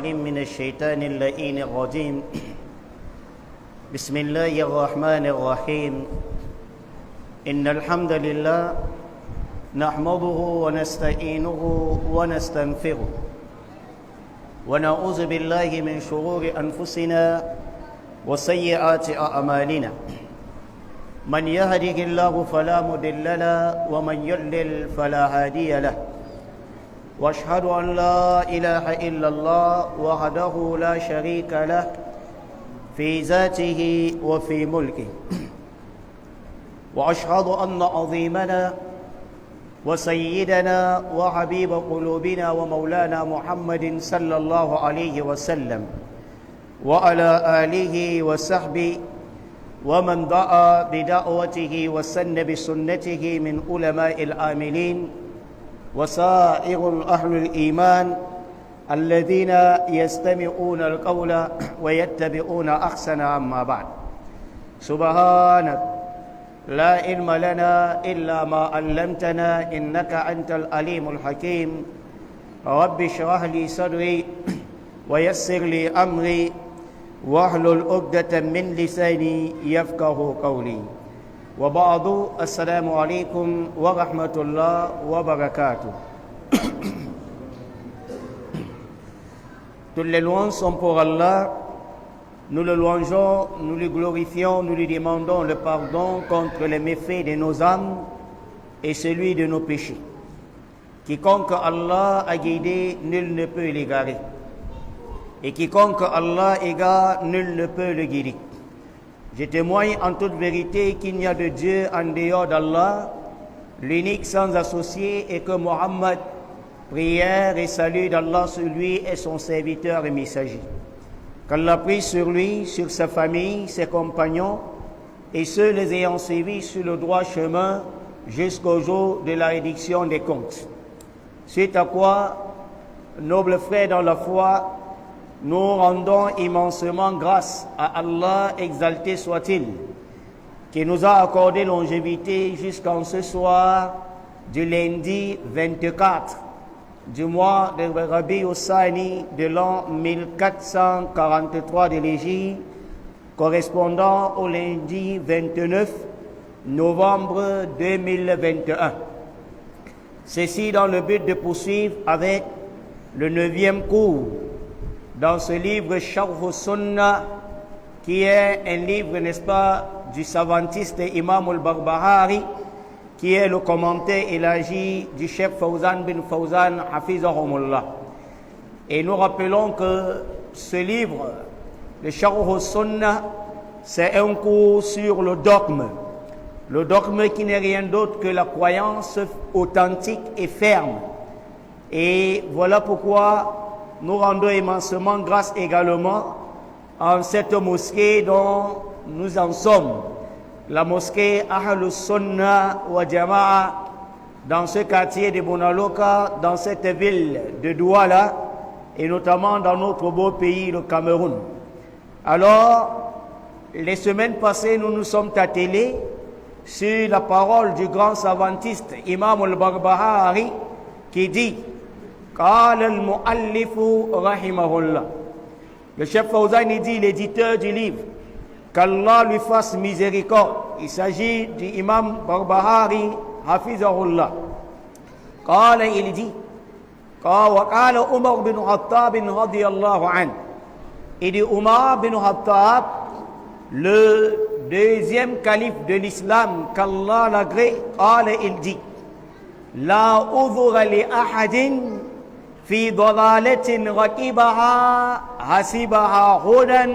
من الشيطان اللئيم الرجيم بسم الله الرحمن الرحيم إن الحمد لله نحمده ونستعينه ونستغفره ونعوذ بالله من شرور أنفسنا وسيئات أعمالنا من يهده الله فلا مضل له ومن يضلل فلا هادي له واشهد ان لا اله الا الله وحده لا شريك له في ذاته وفي ملكه واشهد ان عظيمنا وسيدنا وحبيب قلوبنا ومولانا محمد صلى الله عليه وسلم وعلى اله وصحبه ومن دعا بدعوته وسن بسنته من علماء العاملين وسائر أهل الإيمان الذين يستمعون القول ويتبعون أحسن. أما بعد سبحانك لا علم لنا إلا ما علمتنا إنك أنت العليم الحكيم رب اشرح لي صدري ويسر لي أمري واحلل عقدة من لساني يفقه قولي وبعد السلام عليكم ورحمة الله وبركاته. Toutes les louanges sont pour Allah. Nous le louangeons, nous le glorifions, nous lui demandons le pardon contre les méfaits de nos âmes et celui de nos péchés. Quiconque Allah a guidé, nul ne peut l'égarer. Et quiconque Allah égare, nul ne peut le guider. Je témoigne en toute vérité qu'il n'y a de Dieu en dehors d'Allah, l'unique sans associé, et que Mohammed, prière et salut d'Allah sur lui et son serviteur et messager. Qu'Allah prie sur lui, sur sa famille, ses compagnons, et ceux les ayant suivis sur le droit chemin jusqu'au jour de la réduction des comptes. Suite à quoi, nobles frères dans la foi, nous rendons immensement grâce à Allah, exalté soit-il, qui nous a accordé longévité jusqu'en ce soir du lundi 24 du mois de Rabi Ossani de l'an 1443 de l'Hégire, correspondant au lundi 29 novembre 2021. Ceci dans le but de poursuivre avec le 9e cours dans ce livre Sharh Sunnah, qui est un livre, n'est-ce pas, du savantiste Imam al-Barbahari, qui est le commentaire élargi du chef Fawzan bin Fawzan Hafizahumullah. Et nous rappelons que ce livre, le Sharh Sunnah, c'est un cours sur le dogme. Le dogme qui n'est rien d'autre que la croyance authentique et ferme. Et voilà pourquoi nous rendons immensement grâce également en cette mosquée dont nous en sommes, la mosquée Ahlus Sunnah wa Jama'a, dans ce quartier de Bonaloka, dans cette ville de Douala, et notamment dans notre beau pays, le Cameroun. Alors, les semaines passées, nous nous sommes attelés sur la parole du grand savantiste Imam al-Barbahari qui dit: قال المؤلف رحمه الله. Le chef Fawzan dit, l'éditeur du livre, qu'Allah lui fasse miséricorde. Il s'agit du imam Barbahari Hafizahullah. قال, il dit, وقال عمر بن الخطاب رضي الله عنه. Il dit Umar bin Khattab, le deuxième calife de l'islam, qu'Allah l'agrée, il dit: لا أذر لأحد في ضلالة ركبها حسبها هدى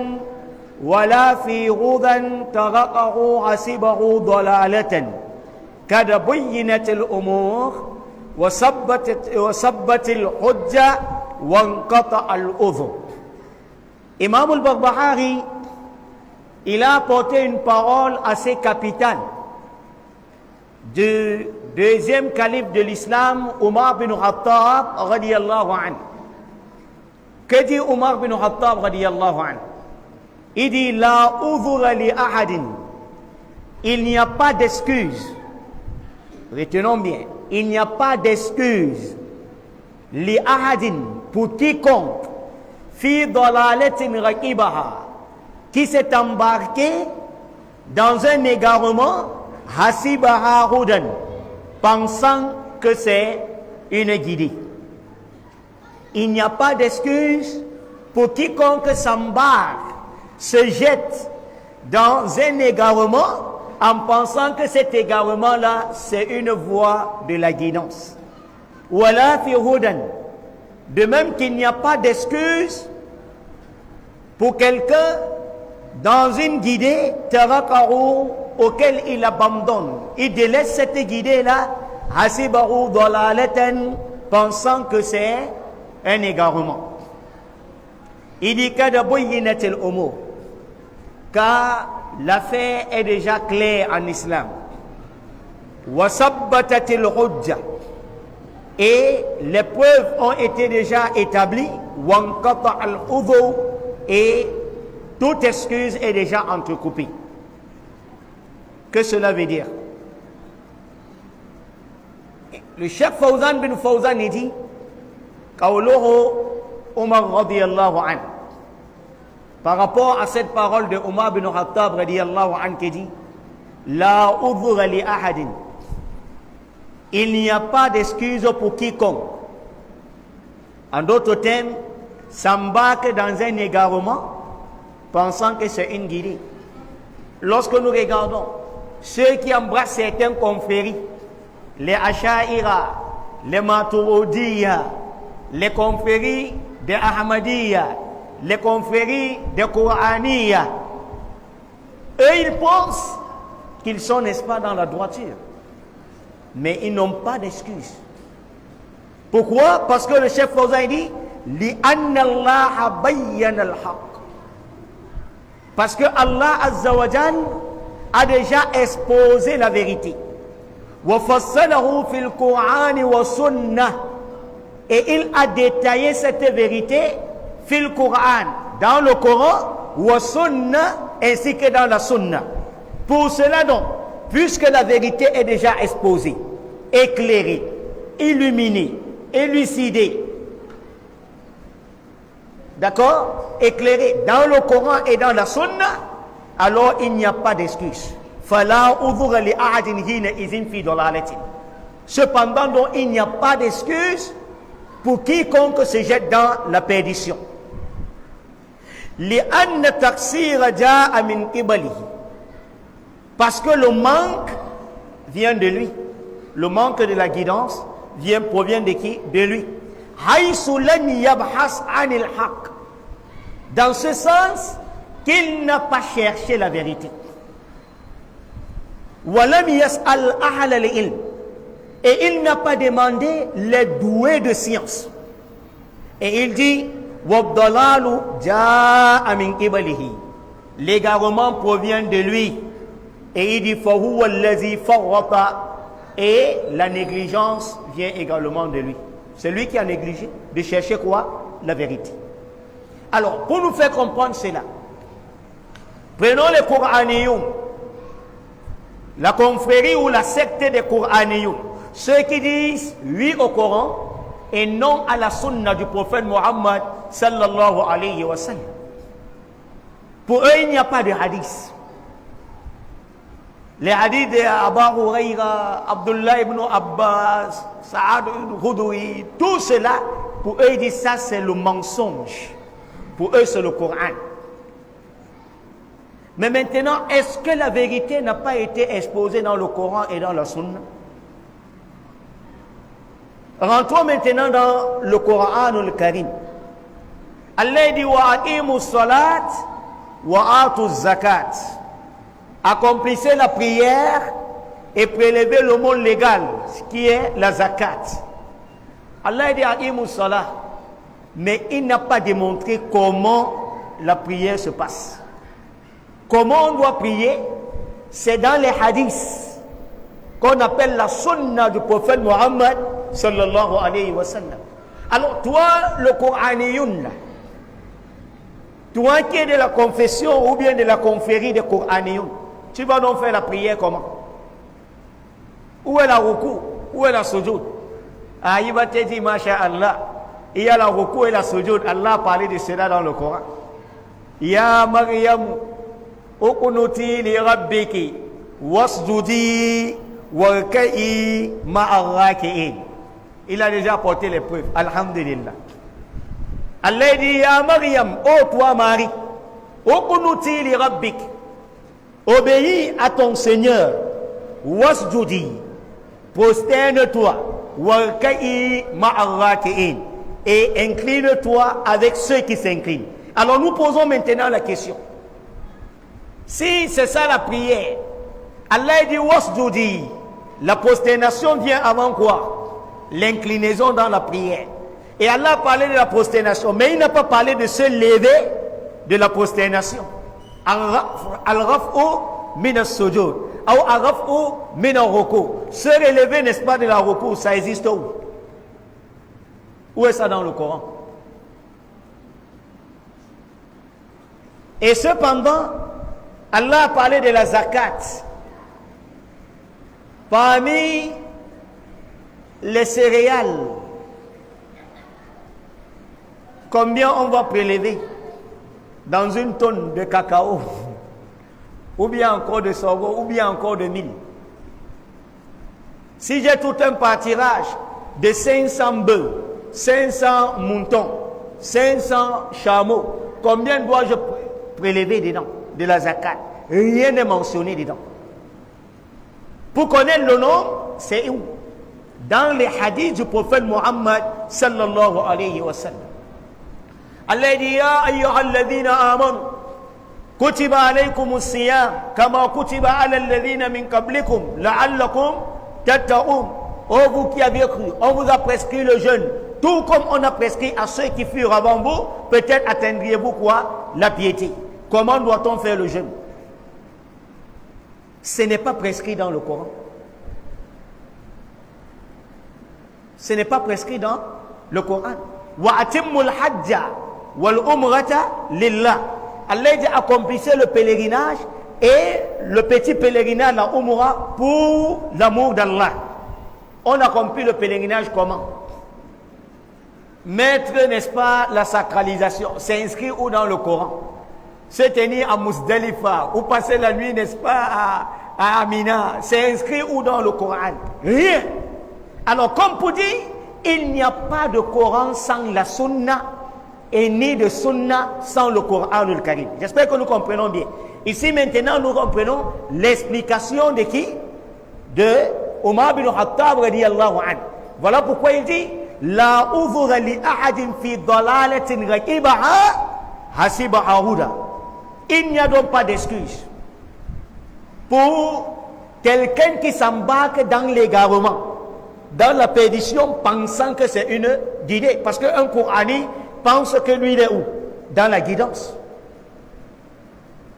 ولا في غدا تركه حسبه ضلالة قد بينت الأمور وثبت الحجة وانقطع العذر. Imam al-Barbahari, il a apporté une parole assez capitale du deuxième calife de l'islam, Umar bin Khattab radiyallahu anhu. Que dit Umar bin Khattab radiyallahu anhu? Il dit: La udhura li ahadin. Il n'y a pas d'excuse. Retenons bien, il n'y a pas d'excuse. Li ahadin, pour quiconque, fi dalalatin raqibaha, qui s'est embarqué dans un égarement, hasibaha hudan, pensant que c'est une guidée. Il n'y a pas d'excuse pour quiconque s'embarque, se jette dans un égarement en pensant que cet égarement-là, c'est une voie de la guidance. Wala fi hudan. De même qu'il n'y a pas d'excuse pour quelqu'un dans une guidée, tarakahu, auquel il abandonne. Il délaisse cette guidée-là, hasibahu dalalatan, pensant que c'est un égarement. Il dit kadaboyinatil umur, car l'affaire est déjà claire en islam. Wasabbatatil hujja, et les preuves ont été déjà établies. Wankata al-udhu, et toute excuse est déjà entrecoupée. Que cela veut dire? Le Cheikh Fawzan bin Fawzan dit Qawluhu Umar radiyallahu anhu, par rapport à cette parole de Umar bin Khattab radiyallahu anhu, qui dit La udhura li ahadin, il n'y a pas d'excuse pour quiconque, en d'autres termes, s'embarque dans un égarement pensant que c'est une guidée. Lorsque nous regardons ceux qui embrassent certaines confréries, les Asha'ira, les Maturidiyya, les confréries des Ahmadiyya, les confréries des Qur'aniyya, eux ils pensent qu'ils sont, n'est-ce pas, dans la droiture, mais ils n'ont pas d'excuse. Pourquoi? Parce que le chef Fawzan dit li anna Allah bayyana al-haq, parce que Allah Azza wa Jal a déjà exposé la vérité. Wa fassalahu fil Qur'an wa sunnah, et il a détaillé cette vérité fil Qur'an, dans le Coran, wa sunnah, ainsi que dans la sunna. Pour cela donc, puisque la vérité est déjà exposée, éclairée, illuminée, élucidée, d'accord, éclairée dans le Coran et dans la sunna, alors il n'y a pas d'excuse. Fala udhura li ahadin hina idhin fi dalalatin. Cependant, donc, il n'y a pas d'excuse pour quiconque se jette dans la perdition. Li anna taqsira jaa min qibalihi, parce que le manque vient de lui. Le manque de la guidance provient de qui? De lui. Haythu lam yabhas anil haqq, dans ce sens qu'il n'a pas cherché la vérité. Walam yas'al ahal al-ilm, et il n'a pas demandé les doués de science. Et il dit wad-dalalu jaa min qibalihi, l'égarement provient de lui. Et il dit fahuwa allazi farrata, et la négligence vient également de lui. C'est lui qui a négligé de chercher quoi? La vérité. Alors, pour nous faire comprendre cela, prenons les Qur'aniyoun, la confrérie ou la secte des Qur'aniyoun, ceux qui disent oui au Coran et non à la sunna du prophète Muhammad sallallahu alayhi wa sallam. Pour eux, il n'y a pas de hadith. Les hadiths d'Aba Huraira, Abdullah ibn Abbas, Sa'ad ibn Khudri, tout cela, pour eux, ils disent ça, c'est le mensonge. Pour eux, c'est le Coran. Mais maintenant, est-ce que la vérité n'a pas été exposée dans le Coran et dans la Sunna? Rentrons maintenant dans le Coran al-Karim. Allah dit wa aqimus salat wa atuz zakat. Accomplissez la prière et prélevez le mot légal, ce qui est la zakat. Allah dit aqimus salat, mais il n'a pas démontré comment la prière se passe. Comment on doit prier? C'est dans les hadiths qu'on appelle la sunna du prophète Muhammad sallallahu alayhi wa sallam. Alors toi, le Qur'aniyoun, toi qui es de la confession ou bien de la confrérie des Qur'aniyoun, tu vas donc faire la prière comment? Où est la ruku? Où est la sujoud? Ah, il va te dire, Masha Allah, il y a la ruku et la sujoud. Allah a parlé de cela dans le Coran. Ya Maryam, uqnuti li rabbiki wasjudi warka'i ma'ar raki'in. Il a déjà apporté les preuves. Alhamdulillah. Allah dit, Ya Maryam, ô toi Marie, uqnuti li rabbik, obéis à ton Seigneur, wasjudi, prosterne-toi, warka'i ma'ar raki'in, et incline-toi avec ceux qui s'inclinent. Alors nous posons maintenant la question. Si c'est ça la prière, Allah dit wasjudi, la prosternation vient avant quoi? L'inclinaison dans la prière. Et Allah a parlé de la prosternation, mais il n'a pas parlé de se lever de la prosternation. Al-raf'u min as-sujud, ou al-raf'u min al-ruku. Se relever, n'est-ce pas, de la ruku, ça existe où? Où est ça dans le Coran? Et cependant, Allah a parlé de la zakat. Parmi les céréales, combien on va prélever dans une tonne de cacao, ou bien encore de sorgho, ou bien encore de mil? Si j'ai tout un pâturage de 500 bœufs, 500 moutons, 500 chameaux, combien dois-je prélever dedans de la zakat? Rien n'est mentionné dedans. Pour connaître le nom, c'est où? Dans les hadiths du prophète Muhammad sallallahu alayhi wa sallam. Allah dit, Ya ayyuhalladhina amanu, kutiba alaykumus siyam, kama kutiba ala alladhina min qablikum, la'allakum tattaqun. Oh vous qui avez cru, on vous a prescrit le jeûne, tout comme on a prescrit à ceux qui furent avant vous, peut-être atteindriez-vous quoi? La piété. Comment doit-on faire le jeûne? Ce n'est pas prescrit dans le Coran. Ce n'est pas prescrit dans le Coran. Wa atimmul hajja wal umrata lillah. Allah dit accomplissez le pèlerinage et le petit pèlerinage, la umra, pour l'amour d'Allah. On accomplit le pèlerinage comment? Mettre, n'est-ce pas, la sacralisation. C'est inscrit où dans le Coran? Se tenir à Muzdalifa ou passer la nuit, n'est-ce pas, à Amina, c'est inscrit où dans le Coran? Rien. Alors, comme pour dire, il n'y a pas de Coran sans la Sunna et ni de Sunna sans le Coran al Karim. J'espère que nous comprenons bien. Ici, maintenant, nous comprenons l'explication de qui? De Omar bin Khattab radiyallahu anhu. Voilà pourquoi il dit La uvura li ahadin fi dalalatin raqibaha hasibaha huda. Il n'y a donc pas d'excuse pour quelqu'un qui s'embarque dans l'égarement, dans la perdition, pensant que c'est une guidée. Parce qu'un Courani pense que lui, il est où? Dans la guidance.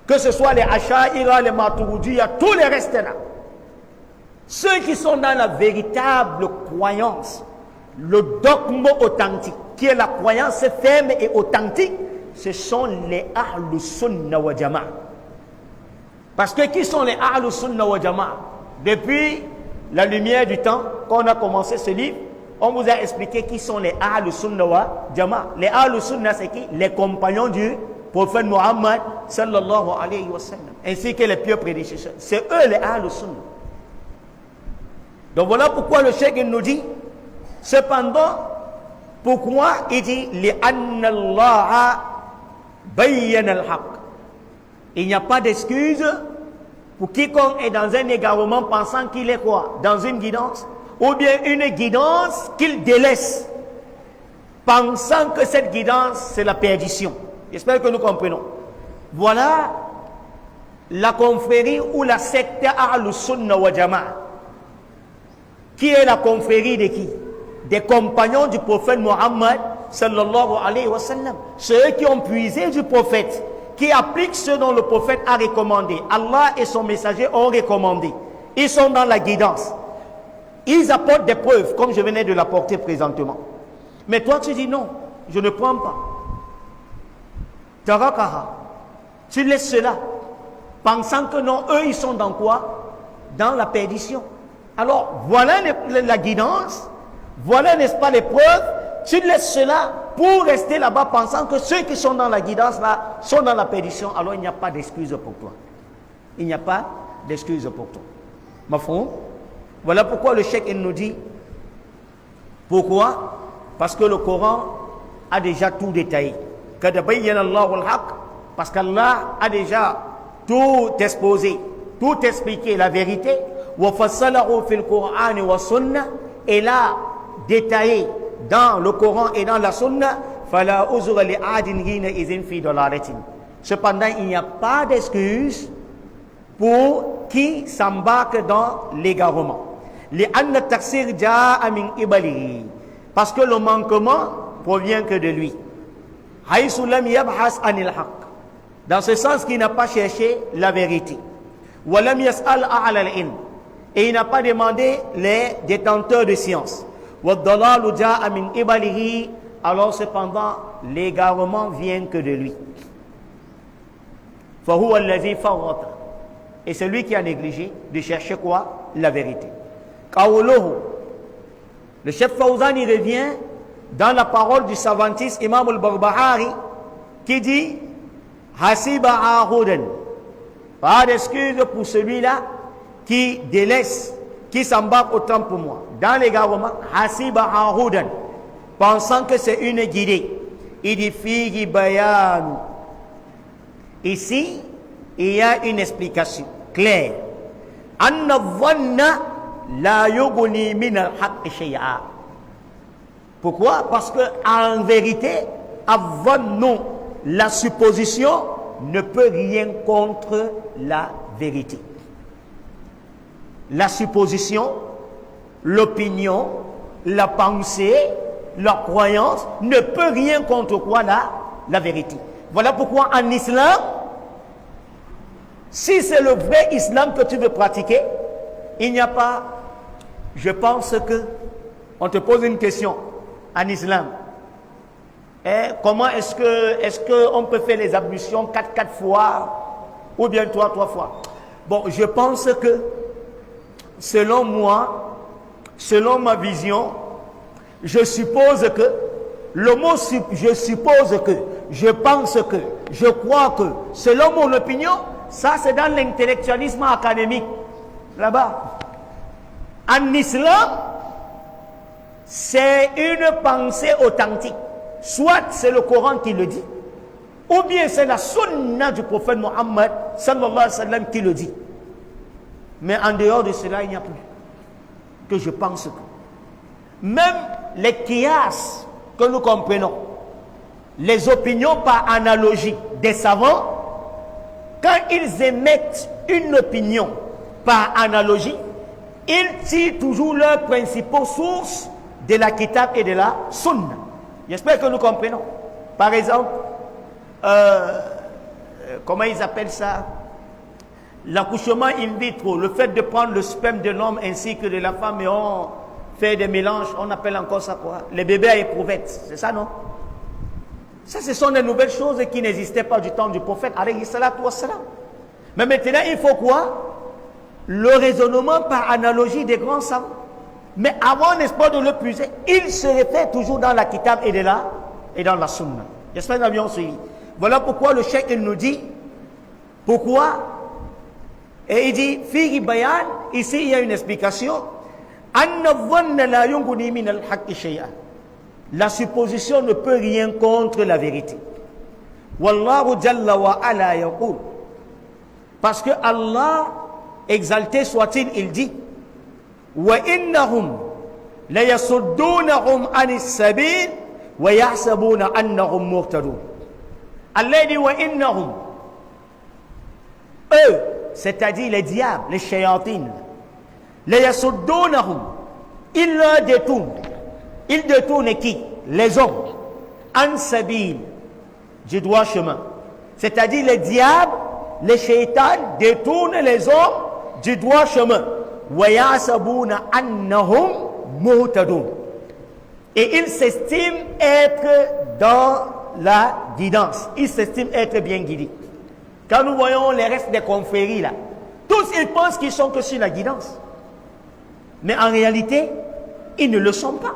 Que ce soit les Asha'ira, les Maturidiyya, tous les restes là. Ceux qui sont dans la véritable croyance, le dogme authentique, qui est la croyance ferme et authentique, ce sont les Ahlus Sunna wa Jama'a. Parce que qui sont les Ahlus Sunna wa Jama'a? Depuis la lumière du temps, quand on a commencé ce livre, on vous a expliqué qui sont les Ahlus Sunna wa Jama'a. Les Ahlus Sunna, c'est qui? Les compagnons du prophète Muhammad sallallahu alayhi wa sallam, ainsi que les pieux prédécesseurs. C'est eux les Ahlus Sunna. Donc voilà pourquoi le cheikh nous dit, cependant, pourquoi il dit li'anna Allah bayyana al-haq. Il n'y a pas d'excuse pour quiconque est dans un égarement pensant qu'il est quoi? Dans une guidance, ou bien une guidance qu'il délaisse, pensant que cette guidance c'est la perdition. J'espère que nous comprenons. Voilà la confrérie ou la secte Ahlus Sunna wa Jama'a. Qui est la confrérie de qui? Des compagnons du prophète Muhammad sallallahu alayhi wa sallam. Ceux qui ont puisé du prophète, qui appliquent ce dont le prophète a recommandé. Allah et son messager ont recommandé. Ils sont dans la guidance. Ils apportent des preuves, comme je venais de l'apporter présentement. Mais toi tu dis non, je ne prends pas. Tarakaha. Tu laisses cela, pensant que non, eux ils sont dans quoi? Dans la perdition. Alors voilà la guidance, voilà n'est-ce pas les preuves tu laisses cela pour rester là-bas pensant que ceux qui sont dans la guidance là sont dans la perdition, alors il n'y a pas d'excuse pour toi. Il n'y a pas d'excuse pour toi. Mafhum? Voilà pourquoi le cheikh nous dit. Pourquoi? Parce que le Coran a déjà tout détaillé. Parce qu'Allah a déjà tout exposé, tout expliqué, la vérité. Et l'a détaillé dans le Coran et dans la Sunna. Cependant, il n'y a pas d'excuse pour qui s'embarque dans l'égarement. Parce que le manquement provient que de lui. Dans ce sens qu'il n'a pas cherché la vérité. Et il n'a pas demandé les détenteurs de science. Alors cependant, l'égarement vient que de lui. Et c'est lui qui a négligé de chercher quoi? La vérité. Le chef Fawzan y revient dans la parole du savantiste Imam al-Barbahari qui dit Hasiba Ahudan. Pas d'excuse pour celui-là qui délaisse, qui s'embarque autant pour moi. Dans l'égarement, Hasiba Ahudan, pensant que c'est une guidée. Il dit Figi Bayanu. Ici, il y a une explication claire. Anna dhanna la yughni min al-haqq shay'a. Pourquoi? Parce que en vérité, non, la supposition ne peut rien contre la vérité. La supposition, l'opinion, la pensée, la croyance ne peut rien contre quoi? La vérité. Voilà pourquoi en islam, si c'est le vrai islam que tu veux pratiquer, il n'y a pas, je pense que, on te pose une question en islam. Et comment est-ce que on peut faire les ablutions 4 fois ou bien 3 fois? Bon, je pense que selon moi, selon ma vision, je suppose que le mot je suppose que, je pense que, je crois que, selon mon opinion, ça c'est dans l'intellectualisme académique là-bas. En islam, c'est une pensée authentique. Soit c'est le Coran qui le dit, ou bien c'est la sunna du prophète Mohammed sallallahu alayhi wa sallam qui le dit. Mais en dehors de cela, il n'y a plus. Que je pense que. Même les qiyas que nous comprenons, les opinions par analogie des savants, quand ils émettent une opinion par analogie, ils tirent toujours leurs principaux sources de la kitab et de la sunna. J'espère que nous comprenons. Par exemple, comment ils appellent ça? L'accouchement in vitro, le fait de prendre le sperme de l'homme ainsi que de la femme et on fait des mélanges, on appelle encore ça quoi? Les bébés à éprouvette, c'est ça non? Ça, ce sont des nouvelles choses qui n'existaient pas du temps du prophète, alayhi salatu wassalam. Mais maintenant, il faut quoi? Le raisonnement par analogie des grands savants. Mais avant, n'est-ce pas, de le puiser, il se réfère toujours dans la kitab et dans la sunna. J'espère que nous avions suivi. Voilà pourquoi le cheikh nous dit, pourquoi? Et il dit, Figi bayan, ici il y a une explication. La supposition ne peut rien contre la vérité. Wallahu jalla wa ala yaqul. Parce que Allah, exalté soit-il, il dit wa innahum la yasuddunahum anis sabil wa yahsabuna annahum muhtadun. Allah dit wa innahum, eux, c'est-à-dire les diables, les shayatines, la yasuddunahum, ils leur détournent. Ils détournent qui? Les hommes. An sabil, du droit chemin. C'est-à-dire les diables, les shaitans détournent les hommes du droit chemin. وَيَعْسَبُونَ أَنَّهُمْ مُهْتَدُونَ. Et ils s'estiment être dans la guidance. Ils s'estiment être bien guidés. Quand nous voyons les restes des confréries là, tous ils pensent qu'ils sont que sur la guidance. Mais en réalité, ils ne le sont pas.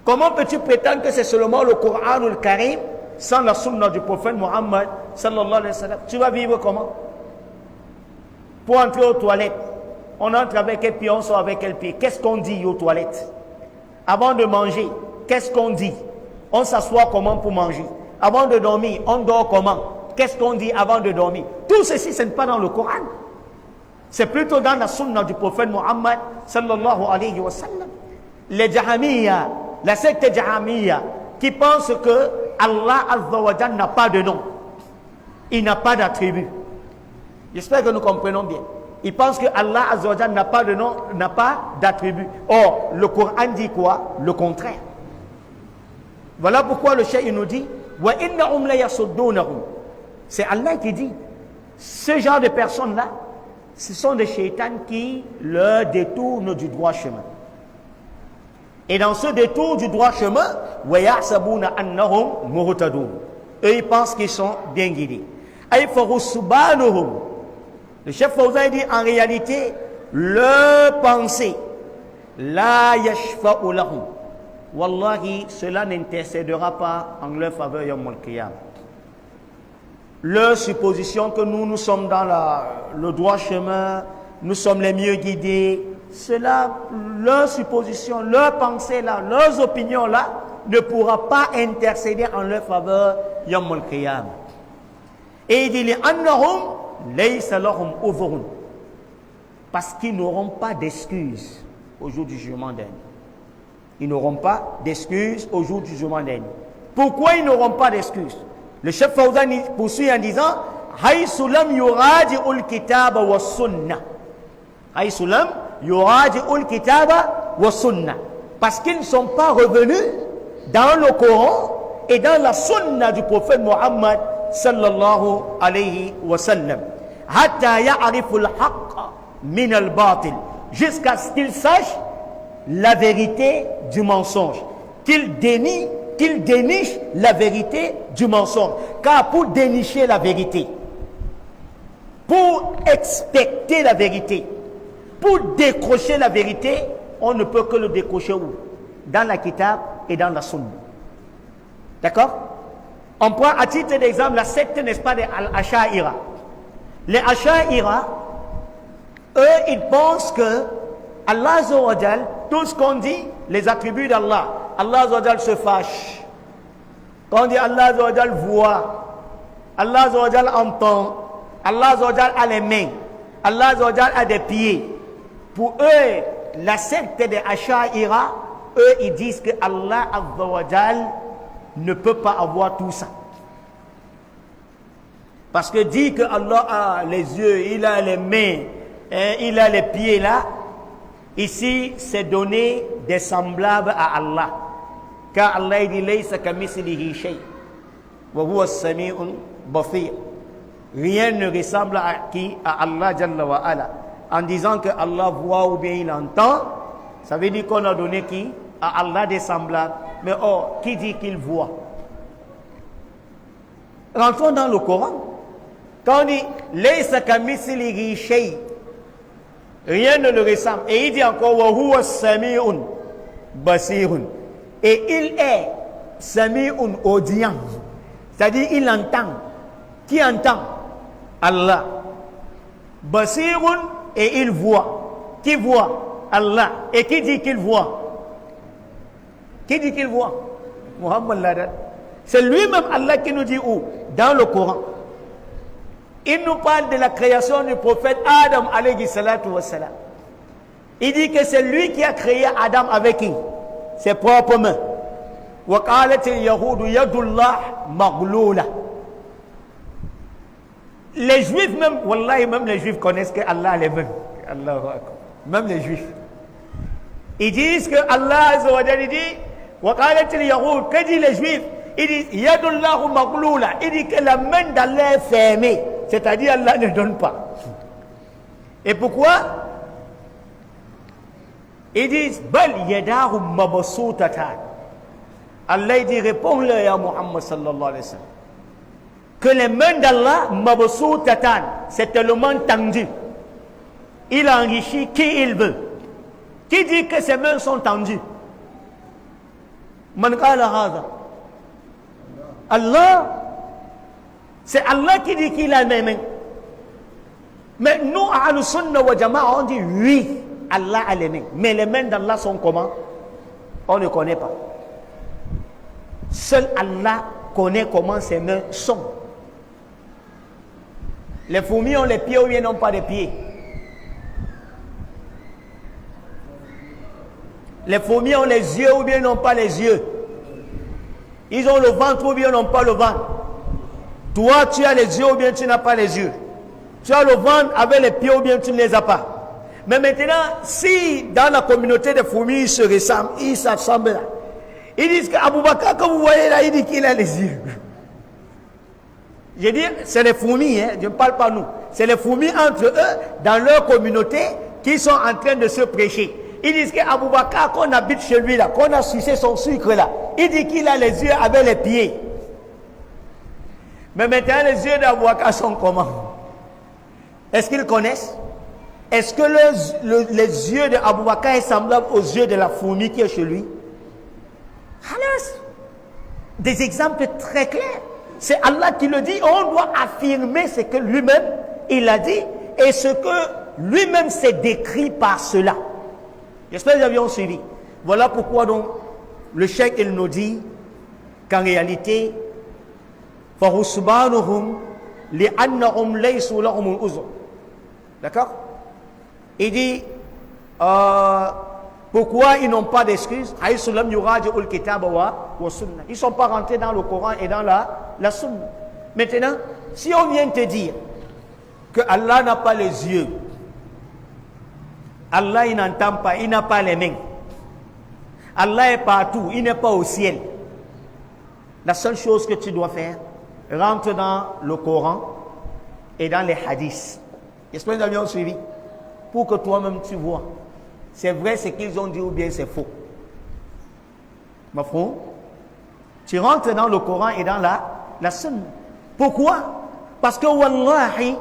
Comment peux-tu prétendre que c'est seulement le Coran ou le Karim sans la sunna du prophète Mohammed sallallahu alayhi wa sallam? Tu vas vivre comment? Pour entrer aux toilettes, on entre avec quel pied, on sort avec quel pied. Qu'est-ce qu'on dit aux toilettes? Avant de manger, qu'est-ce qu'on dit? On s'assoit comment pour manger? Avant de dormir, on dort comment? Qu'est-ce qu'on dit avant de dormir? Tout ceci, ce n'est pas dans le Coran. C'est plutôt dans la sunna du prophète Mohammed sallallahu alayhi wa sallam. Les Jahamiya, la secte Jahamiya, qui pense que Allah Azza wa Jalla n'a pas de nom. Il n'a pas d'attribut. J'espère que nous comprenons bien. Ils pensent que Allah Azza wa Jalla n'a pas de nom, n'a pas d'attribut. Or, le Coran dit quoi? Le contraire. Voilà pourquoi le cheikh nous dit wa innahum la yasuddunahum. C'est Allah qui dit ce genre de personnes-là, ce sont des shaitans qui leur détournent du droit chemin. Et dans ce détour du droit chemin, wa yahsabuna annahum muhtadun. Eux, ils pensent qu'ils sont bien guidés. Ay farusbanuhum. Le chef Fawzan dit en réalité, leur pensée, la yashfa'u lahum. Wallahi, cela n'intercédera pas en leur faveur yawm al-qiyam. Leur supposition que nous sommes dans le droit chemin, nous sommes les mieux guidés, cela, leur supposition, leur pensée là, leurs opinions là, ne pourra pas intercéder en leur faveur yawm al-qiyam. Et il dit li annahum laysa lahum udhrun, parce qu'ils n'auront pas d'excuses au jour du jugement dernier. Ils n'auront pas d'excuses au jour du jugement dernier. Pourquoi ils n'auront pas d'excuses? Le chef Fawzan poursuit en disant haythu lam yuradi'ul kitaba wa sunnah. Haythu lam yuradi'ul kitaba wa sunnah. Parce qu'ils ne sont pas revenus dans le Coran et dans la sunna du prophète Mohammed sallallahu alayhi wa sallam. Hatta ya'riful haqq min al-batil. Jusqu'à ce qu'ils sachent la vérité du mensonge, qu'il déniche la vérité du mensonge. Car pour dénicher la vérité, pour expecter la vérité, pour décrocher la vérité, on ne peut que le décrocher où? Dans la kitab et dans la sunna. D'accord? On prend à titre d'exemple la secte, n'est-ce pas, des Al-Asha'ira. Les Asha'ira, eux, ils pensent que Allah Azza wa Jal, tout ce qu'on dit, les attributs d'Allah, Allah Azza wa Jal se fâche. Quand on dit Allah Azza wa Jal voit, Allah Azza wa Jal entend, Allah Azza wa Jal a les mains, Allah Azza wa Jal a des pieds. Pour eux, la secte des Asha'ira, eux, ils disent que Allah Azza wa Jal ne peut pas avoir tout ça. Parce que dit que Allah a les yeux, il a les mains, il a les pieds là, ici, c'est donner des semblables à Allah. Car Allah dit laysa kamithlihi shay wa huwa as-sami'un basir. Rien ne ressemble à qui? À Allah Jalla wa Ala. En disant que Allah voit ou bien il entend, ça veut dire qu'on a donné qui? À Allah des semblables. Mais oh, qui dit qu'il voit? Rentrons dans le Coran. Quand on dit laysa kamithlihi shay, rien ne le ressemble. Et il dit encore wa huwa as-sami'un basirun. Et il est sami'un audient. C'est-à-dire il entend. Qui entend? Allah. Basirun, et il voit. Qui voit? Allah. Et qui dit qu'il voit? Qui dit qu'il voit? Muhammad Ladat. C'est lui-même Allah qui nous dit où? Dans le Coran. Il nous parle de la création du prophète Adam alayhi salatu wa salam. Il dit que c'est lui qui a créé Adam avec qui? Ses propres mains. Wa qalat al-yahudu yadullah maghlula. Les juifs même, wallahi, même les juifs connaissent que Allah a les mains. Allahu akbar. Même les juifs. Ils disent que Allah azza wa jalla dit wa qalat al-yahud, que dit les juifs? Ils disent yadullah maghlula. Il dit que la main d'Allah est fermée. C'est-à-dire Allah ne donne pas. Et pourquoi? Ils disent bal yadahu mabsutatan. Allah dit réponds-leur à Muhammad sallallahu alayhi wa sallam que les mains d'Allah mabsutatan, c'est tellement tendu. Il enrichit qui il veut. Qui dit que ses mains sont tendues? Man qala hadha? Allah. C'est Allah qui dit qu'il a les mains. Mais nous, à Al-Sunnah wa Jama'a, on dit oui, Allah a les mains. Mais les mains d'Allah sont comment? On ne connaît pas. Seul Allah connaît comment ses mains sont. Les fourmis ont les pieds ou bien n'ont pas de pieds? Les fourmis ont les yeux ou bien n'ont pas les yeux? Ils ont le ventre ou bien n'ont pas le ventre? Toi, tu as les yeux ou bien tu n'as pas les yeux? Tu as le ventre avec les pieds ou bien tu ne les as pas? Mais maintenant, si dans la communauté des fourmis, ils se ressemblent, ils s'assemblent là, ils disent qu'Abou Bakr, comme vous voyez là, il dit qu'il a les yeux. Je dis, c'est les fourmis, hein, je ne parle pas nous. C'est les fourmis entre eux, dans leur communauté, qui sont en train de se prêcher. Ils disent qu'Abou Bakr, qu'on habite chez lui là, qu'on a sucé son sucre là, il dit qu'il a les yeux avec les pieds. Mais maintenant, les yeux d'Abou Bakr sont comment? Est-ce qu'ils connaissent? Est-ce que les yeux d'Abou Bakr sont semblables aux yeux de la fourmi qui est chez lui? Alors, des exemples très clairs. C'est Allah qui le dit. On doit affirmer ce que lui-même, il a dit, et ce que lui-même s'est décrit par cela. J'espère que nous avions suivi. Voilà pourquoi donc, le cheikh, il nous dit qu'en réalité, d'accord? Il dit pourquoi ils n'ont pas d'excuses? Ils ne sont pas rentrés dans le Coran et dans la Sunna. Maintenant, si on vient te dire que Allah n'a pas les yeux, Allah il n'entend pas, il n'a pas les mains, Allah est partout, il n'est pas au ciel, la seule chose que tu dois faire, rentre dans le Coran et dans les hadiths. J'espère que nous avions suivi. Pour que toi-même tu vois. C'est vrai ce qu'ils ont dit ou bien c'est faux. Ma frère, tu rentres dans le Coran et dans la Sunna. Pourquoi? Parce que wallahi,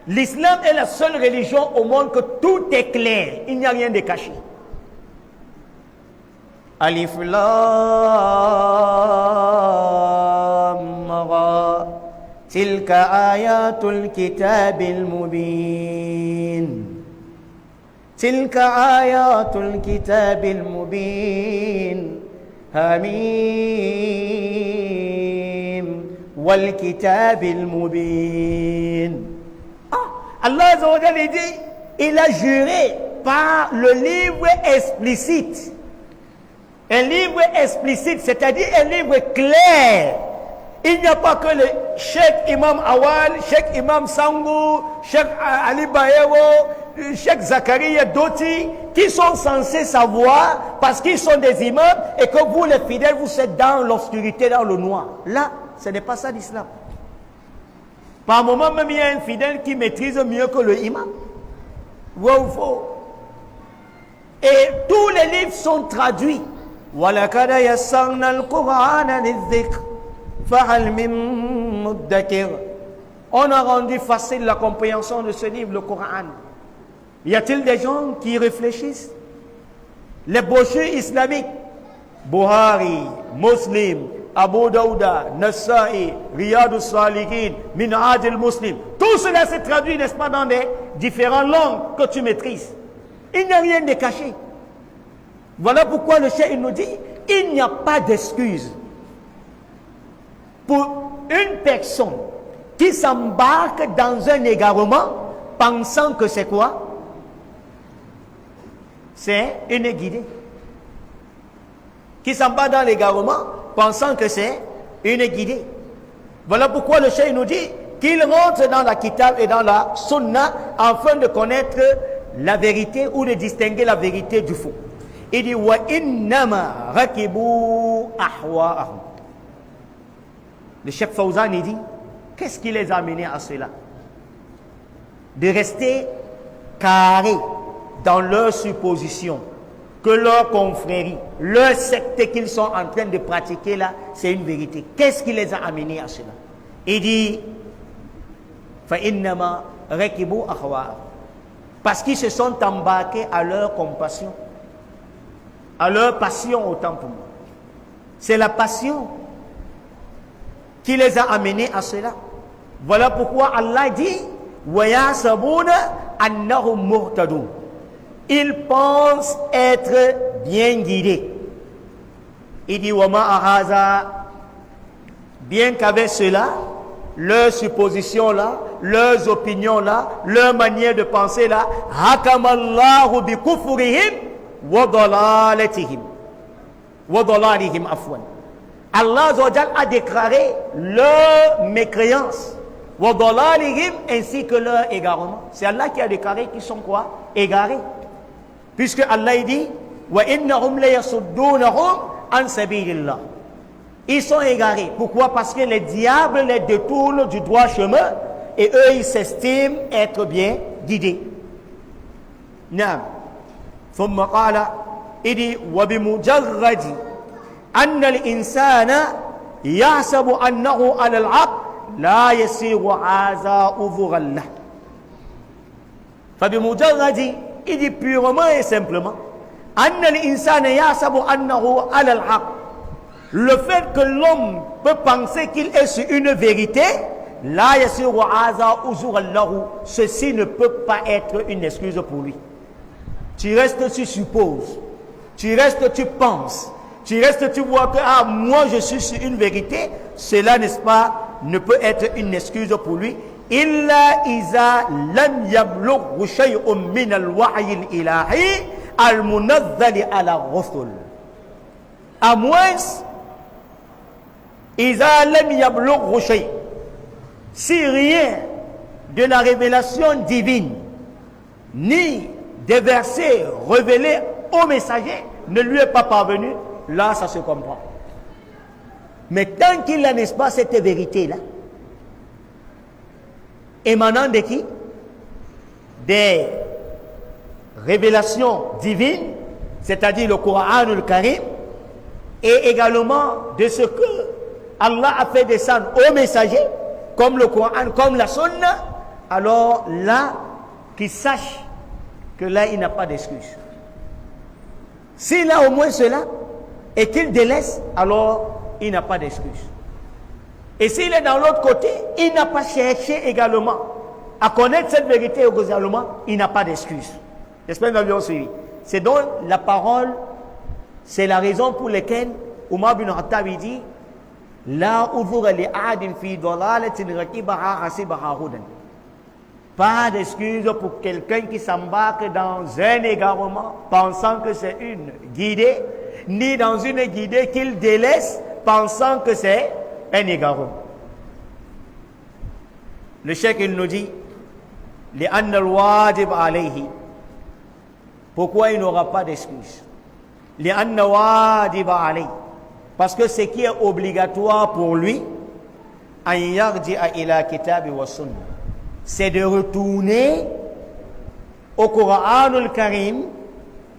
l'islam est la seule religion au monde que tout est clair. Il n'y a rien de caché. Alif Lam Ra. Tilka ayatul kitabil mubin. تلك آيات الكتاب المبين حميم والكتاب المبين. Allah Azza wa Jalla dit, il a juré par le livre explicite. Un livre explicite, c'est-à-dire un livre clair. Il n'y a pas que le Cheikh Imam Awal, Cheikh Imam Sangou, Cheikh Ali Bayero, Cheikh Zakaria Doti, qui sont censés savoir parce qu'ils sont des imams et que vous les fidèles, vous êtes dans l'obscurité, dans le noir. Là, ce n'est pas ça l'islam. Par moment même, il y a un fidèle qui maîtrise mieux que le imam. Vrai ou faux? Et tous les livres sont traduits. وَلَقَدْ يَسَّرْنَا الْقُرْآنَ لِلذِّكْرِ فَهَلْ مِن مُدَّكِرٍ. On a rendu facile la compréhension de ce livre, le Coran. Y a-t-il des gens qui réfléchissent? Les brochures islamiques, Buhari, Muslim, Abu Daouda, Nasa'i, Riyad al-Salihin, Minhaj al-Muslim, tout cela se traduit, n'est-ce pas, dans des différentes langues que tu maîtrises. Il n'y a rien de caché. Voilà pourquoi le cheikh nous dit, il n'y a pas d'excuse pour une personne qui s'embarque dans un égarement pensant que c'est quoi? C'est une guidée. Qui s'embarque dans l'égarement pensant que c'est une guidée. Voilà pourquoi le cheikh nous dit qu'il rentre dans la kitab et dans la sunna afin de connaître la vérité ou de distinguer la vérité du faux. Il dit wa innama rakibu ahwa'ahum. Le cheikh Fawzan il dit, qu'est-ce qui les a amenés à cela? De rester carrés dans leur supposition que leur confrérie, leur secte qu'ils sont en train de pratiquer là, c'est une vérité. Qu'est-ce qui les a amenés à cela? Il dit fa innama rakibu ahwa'ahum, parce qu'ils se sont embarqués à leur compassion, à leur passion, autant pour moi. C'est la passion qui les a amenés à cela. Voilà pourquoi Allah dit وَيَحْسَبُونَ أَنَّهُمْ مُهْتَدُونَ. Ils pensent être bien guidés. Il dit وَمَا أَهَذَا. Bien qu'avec cela, leurs suppositions là, leurs opinions là, leur manière de penser là, حَكَمَ اللَّهُ بِكُفْرِهِمْ وَضَلَالِهِمْ عَفْوًا. Allah a déclaré leur mécréance, ainsi que leur égarement. C'est Allah qui a déclaré qu'ils sont quoi? Égarés. Puisque Allah dit وَإِنَّهُمْ لَيَصُدُّونَهُمْ عَنْ سَبِيلِ اللَّهِ. Ils sont égarés. Pourquoi? Parce que les diables les détournent du droit chemin et eux ils s'estiment être bien guidés. Naam. ثم قال il dit وبمجرد أن الإنسان يحسب أنه على الحق لا يصير هذا عذرا له. فبمجرد il dit purement et simplement أن الإنسان يحسب أنه على الحق. Le fait que l'homme peut penser qu'il est sur une vérité, لا يصير هذا عذرا له, ceci ne peut pas être une excuse pour lui. Tu restes, tu supposes. Tu restes, tu penses. Tu restes, tu vois que moi je suis sur une vérité. Cela, n'est-ce pas, ne peut être une excuse pour lui. إلا إذا لم يبلغ شيء من الوحي الإلهي المنزل على الرسل. À moins, إذا لم يبلغ شيء, si rien de la révélation divine ni des versets révélés au messager ne lui est pas parvenu, là ça se comprend. Mais tant qu'il n'a, n'est-ce pas, cette vérité-là, émanant de qui? Des révélations divines, c'est-à-dire le Coran le Karim, et également de ce que Allah a fait descendre au messager, comme le Coran, comme la Sunna, alors là, qu'il sache que là, il n'a pas d'excuse. S'il a au moins cela, et qu'il délaisse, alors il n'a pas d'excuse. Et s'il est dans l'autre côté, il n'a pas cherché également à connaître cette vérité également, il n'a pas d'excuse. J'espère que nous avions suivi. C'est donc la parole, c'est la raison pour laquelle Omar bin Khattab dit La udhura li ahadin fi dalalatin raqibaha hasibaha hudan. Pas d'excuse pour quelqu'un qui s'embarque dans un égarement pensant que c'est une guidée, ni dans une guidée qu'il délaisse pensant que c'est un égarement. Le cheikh il nous dit لأن الواجب عليه. Pourquoi il n'aura pas d'excuse? لأن واجب عليه. Parce que ce qui est obligatoire pour lui, أن يرجع إلى كتاب والسنة, c'est de retourner au Coran al-Karim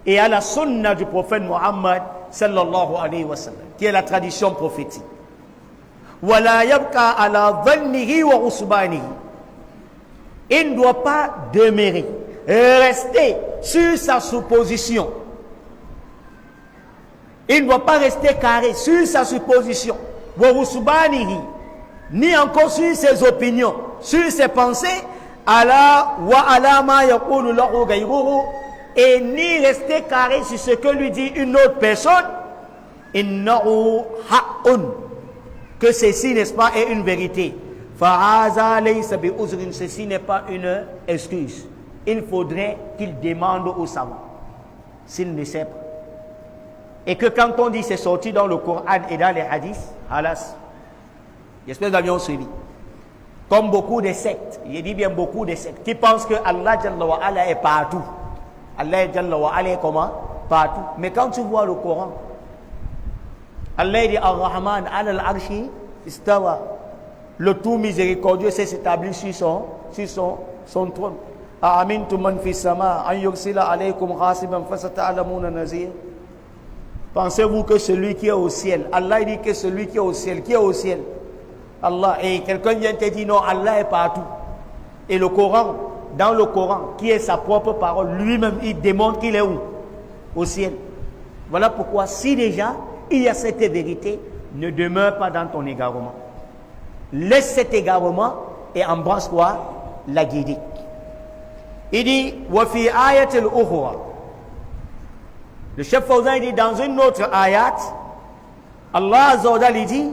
et à la sunna du prophète Muhammad sallallahu alayhi wa sallam, qui est la tradition prophétique. وَلَا يَبْقَى عَلَى ظَنِّهِ وَعُصْبَانِهِ. Il ne doit pas demeurer, rester sur sa supposition. Il ne doit pas rester carré sur sa supposition. وَعُصْبَانِهِ. Ni encore sur ses opinions, sur ses pensées, et ni rester carré sur ce que lui dit une autre personne, que ceci, n'est-ce pas, est une vérité. Ceci n'est pas une excuse. Il faudrait qu'il demande aux savants s'il ne sait pas. Et que quand on dit c'est sorti dans le Coran et dans les hadiths, halas. J'espère que nous avions suivi. Comme beaucoup de sectes, il dit bien beaucoup de sectes, qui pensent que Allah Jalla wa Ala est partout. Allah Jalla wa Ala est comment? Partout. Mais quand tu vois le Coran, Allah dit Ar-Rahman al-Arshi istawa. Le tout miséricordieux s'est établi sur son trône. A'amintu man fi sama an yursila alaykum hasiban fasata'lamuna nazir. Pensez-vous que celui qui est au ciel, Allah dit que celui qui est au ciel, Allah, et quelqu'un vient te dire non, Allah est partout. Et le Coran, dans le Coran, qui est sa propre parole, lui-même, il démontre qu'il est où? Au ciel. Voilà pourquoi, si déjà, il y a cette vérité, ne demeure pas dans ton égarement. Laisse cet égarement et embrasse quoi? La guidée. Il dit, وَفِي آيَةِ الْأُخْرَى. Le chef Fawzan dit dans une autre ayat, Allah Azza wa Jalla dit,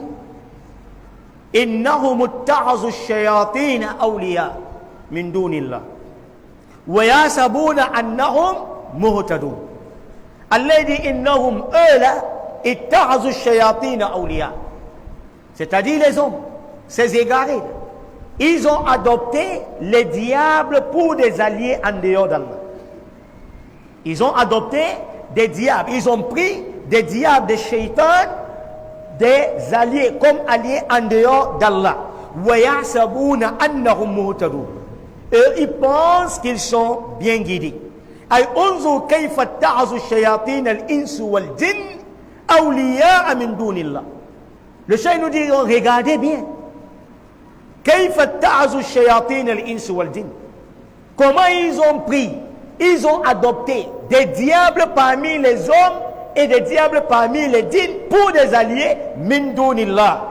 إِنَّهُمُ اتَّخَذُوا الشَّيَاطِينَ أَوْلِيَاءَ مِن دُونِ اللَّهِ وَيَحْسَبُونَ أَنَّهُمْ مُهْتَدُونَ. Allah dit, إِنَّهُمْ eux-là اتَّخَذُوا الشَّيَاطِينَ أَوْلِيَاءَ. C'est-à-dire les hommes, ces égarés, ils ont adopté les diables pour des alliés en dehors d'Allah. Ils ont adopté des diables. Ils ont pris des diables, des shaitans, des alliés, comme alliés en dehors d'Allah. وَيَحْسَبُونَ أَنَّهُمْ مُهْتَدُونَ. Eux, ils pensent qu'ils sont bien guidés. أي انظر كيف اتخذوا الشياطين الإنس والجن أولياء من دون الله. Le chef nous dit, regardez bien. كيف اتخذوا الشياطين الإنس والجن. Comment ils ont pris, ils ont adopté des diables parmi les hommes et des diables parmi les djinns pour des alliés min dunillah,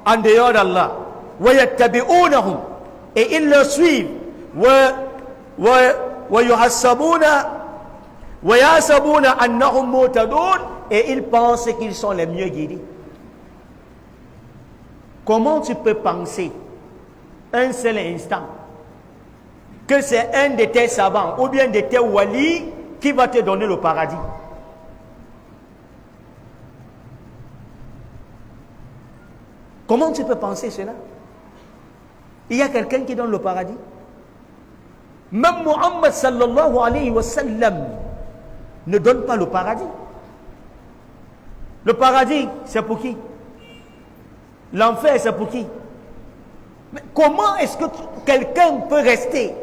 en dehors d'Allah. وَيَتَّبِعُونَهُمْ. Et ils le suivent. وَيُحَسَّبُونَ أَنَّهُمْ مُهْتَدُونَ. Et ils pensent qu'ils sont les mieux guidés. Comment tu peux penser un seul instant que c'est un de tes savants ou bien de tes walis qui va te donner le paradis? Comment tu peux penser cela? Il y a quelqu'un qui donne le paradis? Même Muhammad sallallahu alayhi wa sallam ne donne pas le paradis. Le paradis, c'est pour qui? L'enfer, c'est pour qui? Mais comment est-ce que quelqu'un peut rester?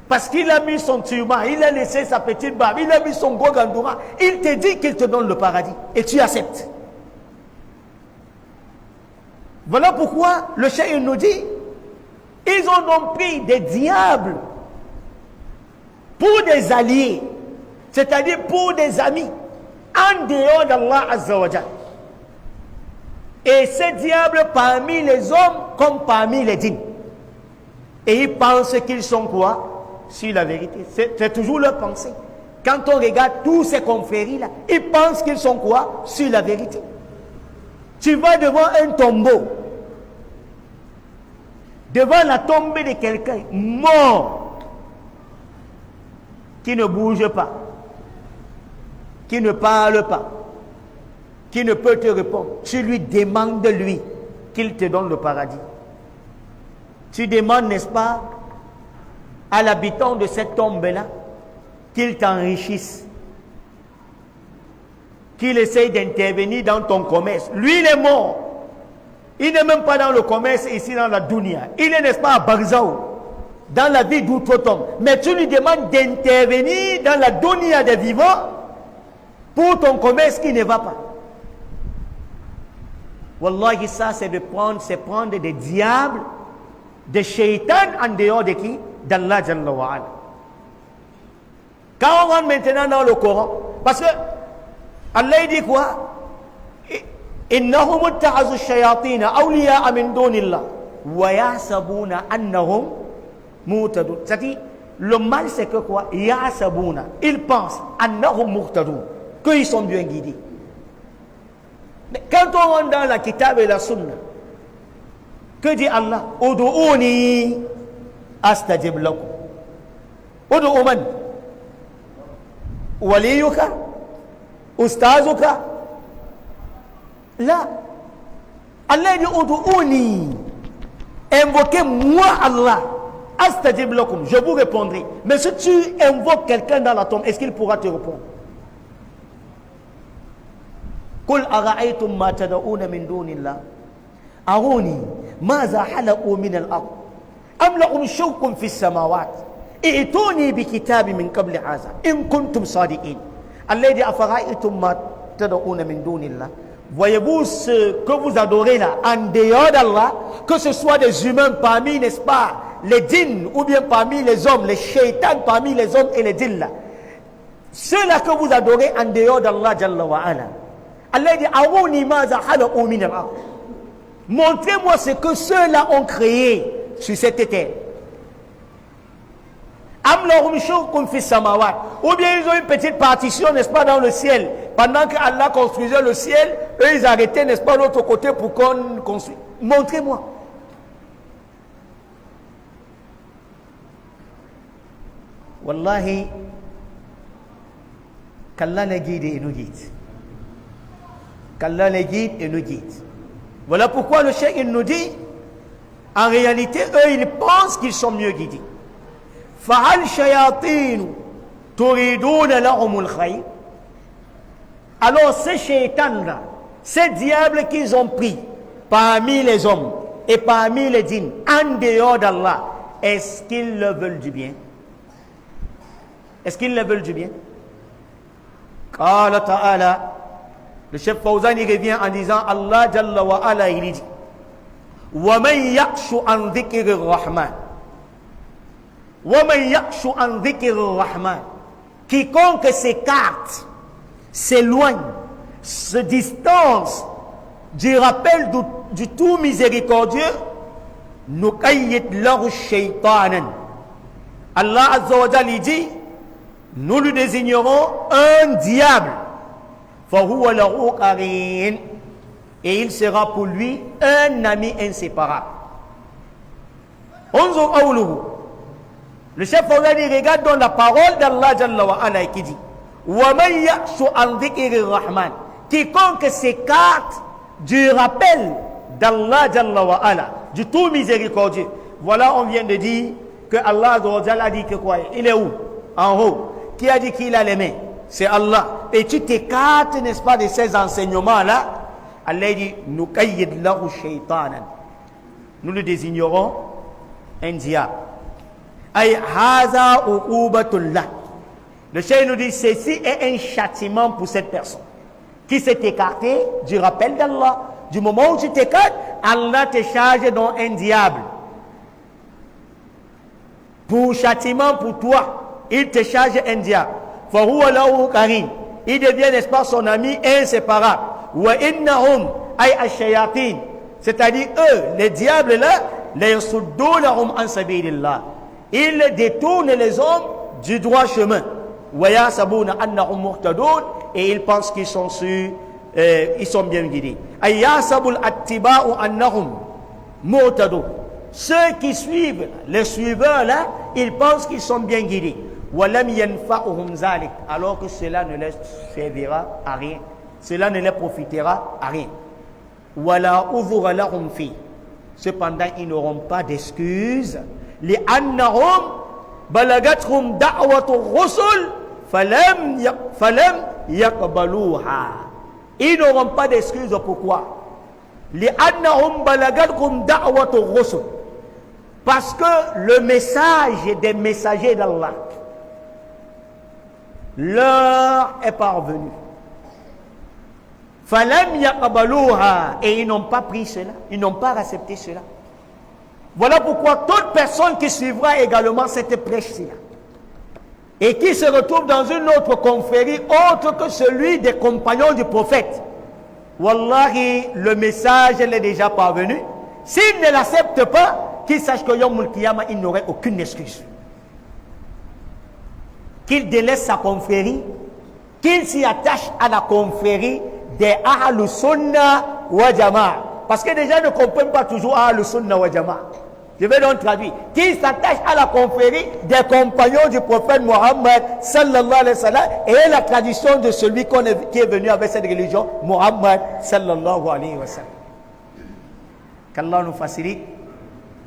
Parce qu'il a mis son turban, il a laissé sa petite barbe, il a mis son gros gandoura, il te dit qu'il te donne le paradis et tu acceptes. Voilà pourquoi le cheikh nous dit, ils ont donc pris des diables pour des alliés, c'est-à-dire pour des amis, en dehors d'Allah Azza wa Jal. Et ces diables parmi les hommes comme parmi les djinns. Et ils pensent qu'ils sont quoi? Sur la vérité. C'est toujours leur pensée. Quand on regarde tous ces confréries-là, ils pensent qu'ils sont quoi? Sur la vérité. Tu vas devant un tombeau, devant la tombée de quelqu'un mort, qui ne bouge pas, qui ne parle pas, qui ne peut te répondre. Tu lui demandes de lui qu'il te donne le paradis. Tu demandes, n'est-ce pas, à l'habitant de cette tombe-là qu'il t'enrichisse, qu'il essaye d'intervenir dans ton commerce. Lui, il est mort. Il n'est même pas dans le commerce ici dans la dunya. Il est, n'est-ce pas, à Barzaou, dans la vie d'outre-tombe. Mais tu lui demandes d'intervenir dans la dunya des vivants pour ton commerce qui ne va pas. Wallahi, ça c'est prendre des diables, des shaitans en dehors de qui? D'Allah Jalla wa Ala. Quand on rentre maintenant dans le Coran, parce que Allah dit quoi? إنهم اتخذوا الشياطين أولياء من دون الله ويحسبون أنهم مهتدون. C'est-à-dire, le mal c'est que quoi? يحسبون, ils pensent أنهم مهتدون, qu'ils sont bien guidés. Mais quand on rentre dans la kitab et la sunna, que dit Allah? Udu'uni astajib lakum. Udu'u man? Waliyuka? Ustazuka? Là, Allah dit Udu'uni, invoquez-moi Allah, astajib lakum, je vous répondrai. Mais si tu invoques quelqu'un dans la tombe, est-ce qu'il pourra te répondre? قل أرأيتم ما تدعون من دون الله أروني ماذا خلقوا من الأرض أم لهم شرك في السماوات ائتوني بكتاب من قبل هذا إن كنتم صادقين. الذي أفرأيتم ما تدعون من دون الله. Voyez-vous ce que vous adorez là, en dehors d'Allah, que ce soit des humains parmi, n'est-ce pas, les djinns, ou bien parmi les hommes, les shaitans parmi les hommes et les djinns là. Ceux-là que vous adorez en dehors d'Allah Jalla wa Ala. Allah dit Aruni maza khalaqu min al-ard. Montrez-moi ce que ceux-là ont créé sur cette terre. Am lahum shawkun fi samawat. Ou bien ils ont une petite partition, n'est-ce pas, dans le ciel. Pendant que Allah construisait le ciel, eux ils arrêtaient, n'est-ce pas, de l'autre côté pour qu'on construise. Montrez-moi. Wallahi, qu'Allah les guide et nous guide. Qu'Allah les guide et nous guide. Voilà pourquoi le cheikh il nous dit, en réalité, eux ils pensent qu'ils sont mieux guidés. فَهَلْ شَيَاطِينُ تُرِيدُونَ لَهُمُ الْخَيْرِ. Alors ces shaitans-là, ces diables qu'ils ont pris parmi les hommes et parmi les djinns, en dehors d'Allah, est-ce qu'ils leur veulent du bien? Est-ce qu'ils leur veulent du bien? Qala ta'ala, le chef Fawzan il revient en disant Allah Jalla wa Ala il dit وَمَنْ يَقْشُ عَنْ ذِكْرِ الرَّحْمَنِ وَمَنْ يَقْشُ عَنْ ذِكْرِ الرَّحْمَنِ. Quiconque s'écarte, s'éloigne, se distance du rappel du tout miséricordieux, نُقَيِّدْ لَهُ الشَّيْطَانًا. Allah Azza wa Jalla dit nous lui désignerons un diable. فَهُوَ لَهُ قَرِينٌ. Et il sera pour lui un ami inséparable. انظر قوله. Le chef Fawzan regarde dans la parole d'Allah Jalla wa Ala qui dit وَمَنْ يَعْشُ عَنْ ذِكْرِ الرَّحْمَنِ. Quiconque s'écarte du rappel d'Allah Jalla wa Ala, du tout miséricordieux. Voilà, on vient de dire que Allah a dit que quoi? Il est où? En haut. Qui a dit qu'il a les mains? C'est Allah. Et tu t'écartes, n'est-ce pas, de ces enseignements-là. Allah dit نُقَيِّدْ لَهُ شَيْطَانًا. Nous le désignerons un diable. Ay haza uqubatullah. Le cheikh nous dit ceci est un châtiment pour cette personne qui s'est écartée du rappel d'Allah. Du moment où tu t'écartes, Allah te charge dans un diable. Pour châtiment pour toi, il te charge un diable. فَهُوَ لَهُ قَرِينٌ. Il devient, n'est-ce pas, son ami inséparable. وَإِنَّهُمْ أَيْ الشَّيَاطِينَ. C'est-à-dire eux, les diables là, لَيَصُدُّونَهُمْ عَنْ سَبِيلِ اللَّهِ. Ils détournent les hommes du droit chemin. وَيَحْسَبُونَ أَنَّهُمْ مُهْتَدُونَ. Et ils pensent qu'ils sont sûrs, ils sont bien guidés. أَيَحْسَبُ الْأَتِّبَاءُ أَنَّهُمْ مُهْتَدُونَ. Ceux qui suivent, les suiveurs là, ils pensent qu'ils sont bien guidés. وَلَمْ يَنْفَعُهُمْ ذَلِكَ. Alors que cela ne les servira à rien. Cela ne les profitera à rien. وَلَا أُذُرَ لَهُمْ فِيهِ. Cependant, ils n'auront pas d'excuses. لِأَنَّهُمْ بَلَغَتْهُمْ دَعْوَةُ الرُّسُلِ فَلَمْ يَقْبَلُوهَا. Ils n'auront pas d'excuses. Pourquoi? لِأَنَّهُمْ بَلَغَتْهُمْ دَعْوَةُ الرُّسُلِ. Parce que le message des messagers d'Allah leur est parvenu. فَلَمْ يَقْبَلُوهَا. Et ils n'ont pas pris cela, ils n'ont pas accepté cela. Voilà pourquoi toute personne qui suivra également cette prêche-là et qui se retrouve dans une autre confrérie autre que celui des compagnons du prophète, wallahi, le message est déjà parvenu. S'il ne l'accepte pas, qu'il sache que Yawmul Qiyamah, il n'aurait aucune excuse. Qu'il délaisse sa confrérie, qu'il s'y attache à la confrérie des Ahlus Sunnah wa Jama'a. Parce que les gens ne comprennent pas toujours Ahlus Sunnah wa Jama'a. Je vais donc traduire. Qu'il s'attache à la confrérie des compagnons du prophète Mohammed sallallahu alayhi wa sallam et la tradition de celui qui est venu avec cette religion, Mohammed sallallahu alayhi wa sallam. Qu'Allah nous facilite,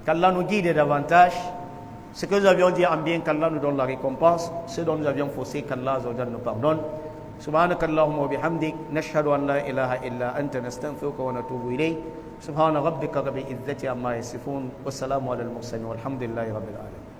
qu'Allah nous guide davantage. Ce que nous avions dit en bien, qu'Allah nous donne la récompense. Ce dont nous avions faussé, qu'Allah nous pardonne. سبحانك اللهم وبحمدك نشهد أن لا إله إلا أنت نستغفرك ونتوب إليك سبحان ربك رب العزة عما يصفون والسلام على المرسلين والحمد لله رب العالمين.